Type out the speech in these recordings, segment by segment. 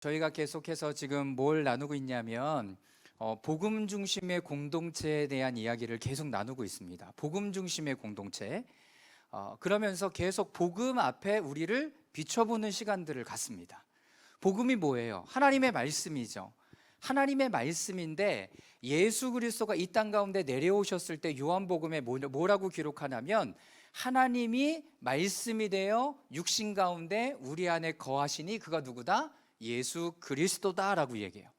저희가 계속해서 지금 뭘 나누고 있냐면 복음 중심의 공동체에 대한 이야기를 계속 나누고 있습니다. 복음 중심의 공동체. 그러면서 계속 복음 앞에 우리를 비춰보는 시간들을 갖습니다. 복음이 뭐예요? 하나님의 말씀이죠. 하나님의 말씀인데 예수 그리스도가 이 땅 가운데 내려오셨을 때 요한복음에 뭐라고 기록하냐면 하나님이 말씀이 되어 육신 가운데 우리 안에 거하시니 그가 누구다? 예수 그리스도다라고 얘기해요.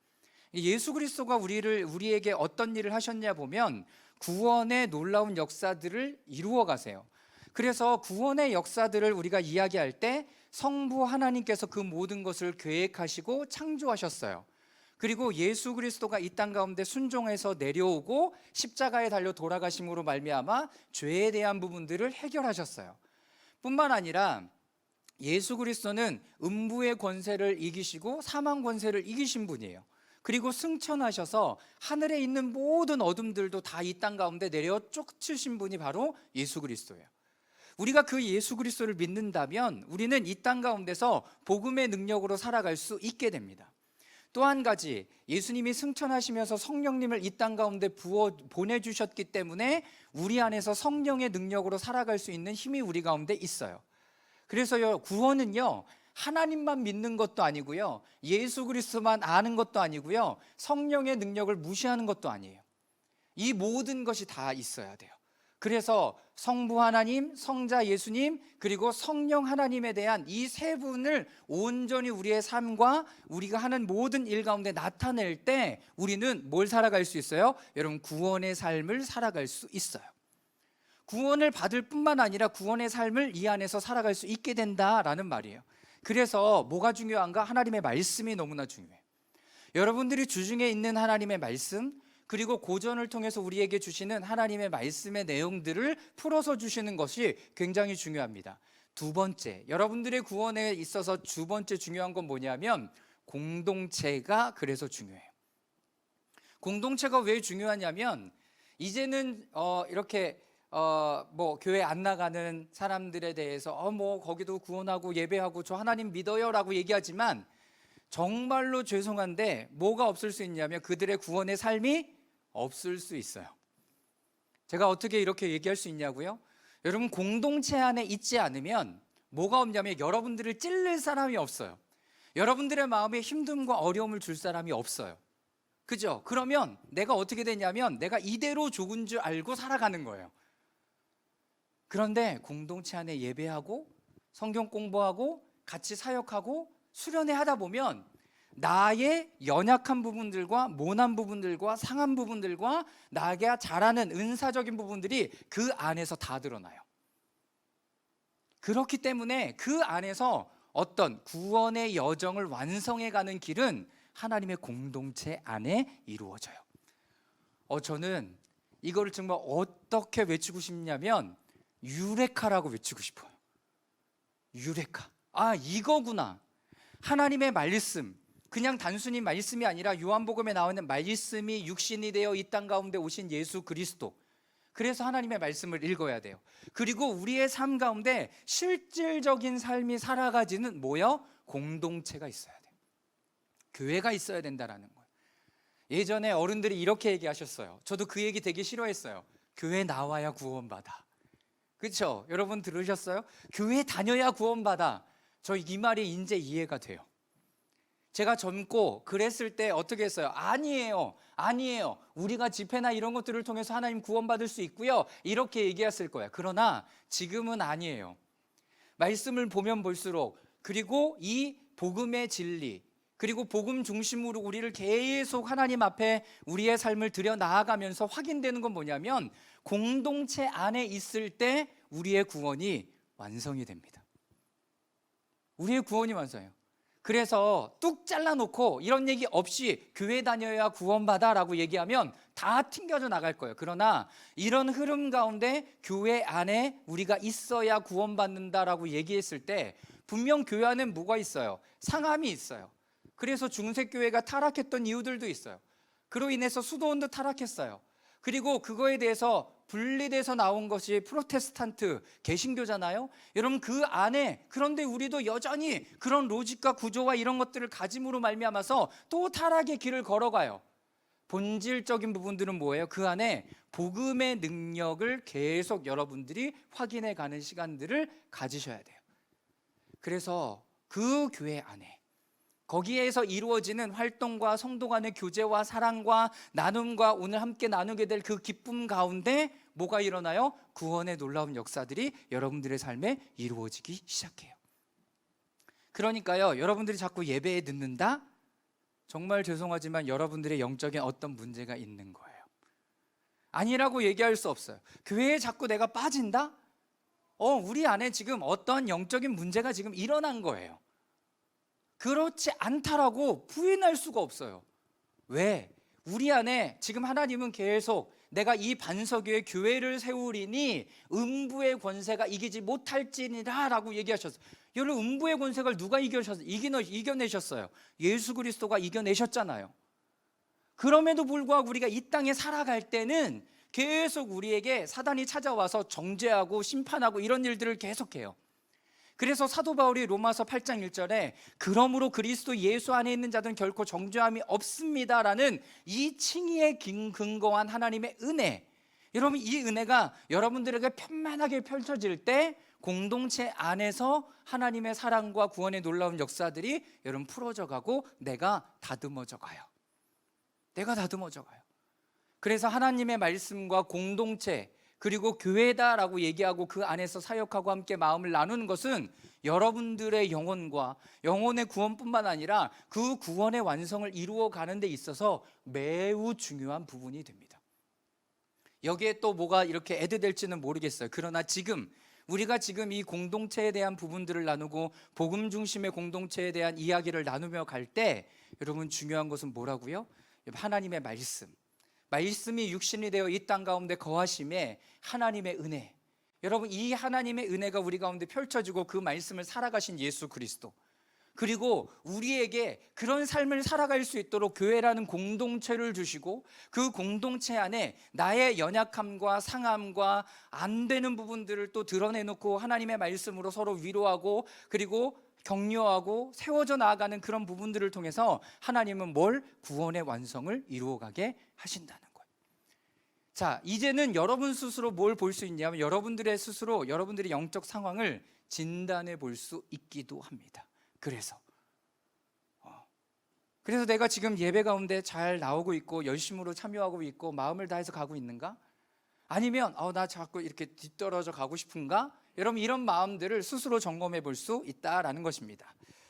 예수 그리스도가 우리에게 어떤 일을 하셨냐 보면 구원의 놀라운 역사들을 이루어 가세요. 그래서 구원의 역사들을 우리가 이야기할 때 성부 하나님께서 그 모든 것을 계획하시고 창조하셨어요. 그리고 예수 그리스도가 이 땅 가운데 순종해서 내려오고 십자가에 달려 돌아가심으로 말미암아 죄에 대한 부분들을 해결하셨어요. 뿐만 아니라 예수 그리스도는 음부의 권세를 이기시고 사망 권세를 이기신 분이에요. 그리고 승천하셔서 하늘에 있는 모든 어둠들도 다 이 땅 가운데 내려 쫓으신 분이 바로 예수 그리스도예요. 우리가 그 예수 그리스도를 믿는다면 우리는 이 땅 가운데서 복음의 능력으로 살아갈 수 있게 됩니다. 또 한 가지, 예수님이 승천하시면서 성령님을 이 땅 가운데 보내주셨기 때문에 우리 안에서 성령의 능력으로 살아갈 수 있는 힘이 우리 가운데 있어요. 그래서요, 구원은요 하나님만 믿는 것도 아니고요, 예수 그리스도만 아는 것도 아니고요, 성령의 능력을 무시하는 것도 아니에요. 이 모든 것이 다 있어야 돼요. 그래서 성부 하나님, 성자 예수님, 그리고 성령 하나님에 대한 이 세 분을 온전히 우리의 삶과 우리가 하는 모든 일 가운데 나타낼 때 우리는 뭘 살아갈 수 있어요? 여러분, 구원의 삶을 살아갈 수 있어요. 구원을 받을 뿐만 아니라 구원의 삶을 이 안에서 살아갈 수 있게 된다라는 말이에요. 그래서 뭐가 중요한가? 하나님의 말씀이 너무나 중요해요. 여러분들이 주중에 있는 하나님의 말씀, 그리고 고전을 통해서 우리에게 주시는 하나님의 말씀의 내용들을 풀어서 주시는 것이 굉장히 중요합니다. 두 번째, 여러분들의 구원에 있어서 두 번째 중요한 건 뭐냐면 공동체가 그래서 중요해요. 공동체가 왜 중요하냐면 이제는 이렇게 교회 안 나가는 사람들에 대해서 거기도 구원하고 예배하고 저 하나님 믿어요라고 얘기하지만 정말로 죄송한데 뭐가 없을 수 있냐면 그들의 구원의 삶이 없을 수 있어요. 제가 어떻게 이렇게 얘기할 수 있냐고요? 여러분, 공동체 안에 있지 않으면 뭐가 없냐면 여러분들을 찔릴 사람이 없어요. 여러분들의 마음에 힘듦과 어려움을 줄 사람이 없어요. 그죠? 그러면 내가 어떻게 되냐면 내가 이대로 죽은 줄 알고 살아가는 거예요. 그런데 공동체 안에 예배하고 성경 공부하고 같이 사역하고 수련회 하다 보면 나의 연약한 부분들과 모난 부분들과 상한 부분들과 나가 잘하는 은사적인 부분들이 그 안에서 다 드러나요. 그렇기 때문에 그 안에서 어떤 구원의 여정을 완성해가는 길은 하나님의 공동체 안에 이루어져요. 저는 이거를 정말 어떻게 외치고 싶냐면 유레카라고 외치고 싶어요. 유레카. 이거구나. 하나님의 말씀, 그냥 단순히 말씀이 아니라 요한복음에 나오는 말씀이 육신이 되어 이 땅 가운데 오신 예수 그리스도. 그래서 하나님의 말씀을 읽어야 돼요. 그리고 우리의 삶 가운데 실질적인 삶이 살아가지는 뭐요? 공동체가 있어야 돼요. 교회가 있어야 된다라는 거예요. 예전에 어른들이 이렇게 얘기하셨어요. 저도 그 얘기 되게 싫어했어요. 교회 나와야 구원받아. 그렇죠? 여러분 들으셨어요? 교회 다녀야 구원받아. 저 이 말이 이제 이해가 돼요. 제가 젊고 그랬을 때 어떻게 했어요? 아니에요. 우리가 집회나 이런 것들을 통해서 하나님 구원받을 수 있고요, 이렇게 얘기했을 거예요. 그러나 지금은 아니에요. 말씀을 보면 볼수록, 그리고 이 복음의 진리, 그리고 복음 중심으로 우리를 계속 하나님 앞에 우리의 삶을 들여 나아가면서 확인되는 건 뭐냐면 공동체 안에 있을 때 우리의 구원이 완성이 됩니다. 우리의 구원이 완성해요. 그래서 뚝 잘라놓고 이런 얘기 없이 교회 다녀야 구원받아 라고 얘기하면 다 튕겨져 나갈 거예요. 그러나 이런 흐름 가운데 교회 안에 우리가 있어야 구원받는다라고 얘기했을 때 분명 교회 안에는 뭐가 있어요? 상함이 있어요. 그래서 중세교회가 타락했던 이유들도 있어요. 그로 인해서 수도원도 타락했어요. 그리고 그거에 대해서 분리돼서 나온 것이 프로테스탄트 개신교잖아요. 여러분 그 안에, 그런데 우리도 여전히 그런 로직과 구조와 이런 것들을 가짐으로 말미암아서 또 타락의 길을 걸어가요. 본질적인 부분들은 뭐예요? 그 안에 복음의 능력을 계속 여러분들이 확인해 가는 시간들을 가지셔야 돼요. 그래서 그 교회 안에, 거기에서 이루어지는 활동과 성도 간의 교제와 사랑과 나눔과 오늘 함께 나누게 될 그 기쁨 가운데 뭐가 일어나요? 구원의 놀라운 역사들이 여러분들의 삶에 이루어지기 시작해요. 그러니까요, 여러분들이 자꾸 예배에 늦는다? 정말 죄송하지만 여러분들의 영적인 어떤 문제가 있는 거예요. 아니라고 얘기할 수 없어요. 교회에 자꾸 내가 빠진다? 우리 안에 지금 어떤 영적인 문제가 지금 일어난 거예요. 그렇지 않다라고 부인할 수가 없어요. 왜? 우리 안에 지금 하나님은 계속 내가 이 반석위에 교회를 세우리니 음부의 권세가 이기지 못할지니라 라고 얘기하셨어요. 여러분, 음부의 권세를 누가 이겨내셨어요? 예수 그리스도가 이겨내셨잖아요. 그럼에도 불구하고 우리가 이 땅에 살아갈 때는 계속 우리에게 사단이 찾아와서 정죄하고 심판하고 이런 일들을 계속해요. 그래서 사도 바울이 로마서 8장 1절에 그러므로 그리스도 예수 안에 있는 자들은 결코 정죄함이 없습니다라는 이 칭의에 근거한 하나님의 은혜, 여러분 이 은혜가 여러분들에게 편만하게 펼쳐질 때 공동체 안에서 하나님의 사랑과 구원의 놀라운 역사들이 여러분 풀어져 가고 내가 다듬어져 가요. 그래서 하나님의 말씀과 공동체 그리고 교회다라고 얘기하고 그 안에서 사역하고 함께 마음을 나누는 것은 여러분들의 영혼과 영혼의 구원뿐만 아니라 그 구원의 완성을 이루어 가는 데 있어서 매우 중요한 부분이 됩니다. 여기에 또 뭐가 이렇게 애드될지는 모르겠어요. 그러나 우리가 지금 이 공동체에 대한 부분들을 나누고 복음 중심의 공동체에 대한 이야기를 나누며 갈 때 여러분 중요한 것은 뭐라고요? 하나님의 말씀이 육신이 되어 이 땅 가운데 거하심에 하나님의 은혜, 여러분 이 하나님의 은혜가 우리 가운데 펼쳐지고 그 말씀을 살아가신 예수 그리스도, 그리고 우리에게 그런 삶을 살아갈 수 있도록 교회라는 공동체를 주시고 그 공동체 안에 나의 연약함과 상함과 안 되는 부분들을 또 드러내놓고 하나님의 말씀으로 서로 위로하고 그리고 격려하고 세워져 나아가는 그런 부분들을 통해서 하나님은 구원의 완성을 이루어가게 하신다는 거예요. 자, 이제는 여러분 스스로 뭘 볼 수 있냐면 여러분들의 영적 상황을 진단해 볼 수 있기도 합니다. 그래서 내가 지금 예배 가운데 잘 나오고 있고 열심으로 참여하고 있고 마음을 다해서 가고 있는가? 아니면 나 자꾸 이렇게 뒤떨어져 가고 싶은가? 여러분 이런 마음들을 스스로 점검해 볼 수 있다라는 것입니다.